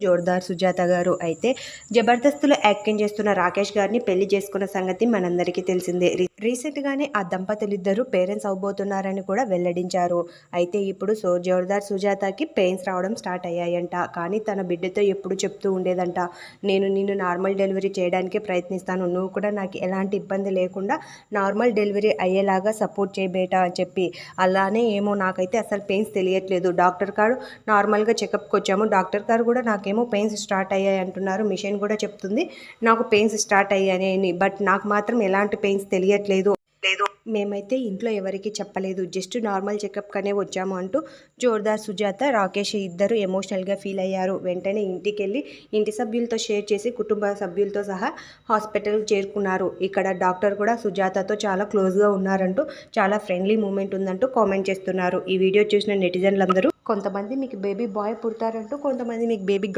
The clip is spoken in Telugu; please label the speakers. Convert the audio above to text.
Speaker 1: జోర్దార్ సుజాత గారు అయితే జబర్దస్త్లో యాక్టింగ్ చేస్తున్న రాకేష్ గారిని పెళ్లి చేసుకున్న సంగతి మనందరికీ తెలిసిందే. రీసెంట్గానే ఆ దంపతులిద్దరూ పేరెంట్స్ అవబోతున్నారని కూడా వెల్లడించారు. అయితే ఇప్పుడు జోర్దార్ సుజాతకి పెయిన్స్ రావడం స్టార్ట్ అయ్యాయంట. కానీ తన బిడ్డతో ఎప్పుడు చెప్తూ ఉండేదంట, నేను నిన్ను నార్మల్ డెలివరీ చేయడానికే ప్రయత్నిస్తాను, నువ్వు కూడా నాకు ఎలాంటి ఇబ్బంది లేకుండా నార్మల్ డెలివరీ అయ్యేలాగా సపోర్ట్ చేయబేటా అని చెప్పి. అలానే ఏమో నాకైతే అసలు పెయిన్స్ తెలియట్లేదు, డాక్టర్ గారు నార్మల్గా చెకప్కి వచ్చాము, డాక్టర్ గారు కూడా నాకేమో పెయిన్స్ స్టార్ట్ అయ్యాయి అంటున్నారు, మిషన్ కూడా చెప్తుంది నాకు పెయిన్స్ స్టార్ట్ అయ్యాయని, బట్ నాకు మాత్రం ఎలాంటి పెయిన్స్ తెలియట్లేదు, మేమైతే ఇంట్లో ఎవరికి చెప్పలేదు, జస్ట్ నార్మల్ చెకప్ కనే వచ్చాము అంటూ జోర్దార్ సుజాత రాకేష్ ఇద్దరు ఎమోషనల్గా ఫీల్ అయ్యారు. వెంటనే ఇంటికి వెళ్ళి ఇంటి సభ్యులతో షేర్ చేసి కుటుంబ సభ్యులతో సహా హాస్పిటల్ చేరుకున్నారు. ఇక్కడ డాక్టర్ కూడా సుజాతతో చాలా క్లోజ్గా ఉన్నారంటూ, చాలా ఫ్రెండ్లీ మూమెంట్ ఉందంటూ కామెంట్ చేస్తున్నారు. ఈ వీడియో చూసిన నెటిజన్లందరూ కొంతమంది మీకు బేబీ బాయ్ పుడతారంటూ, కొంతమంది మీకు బేబీ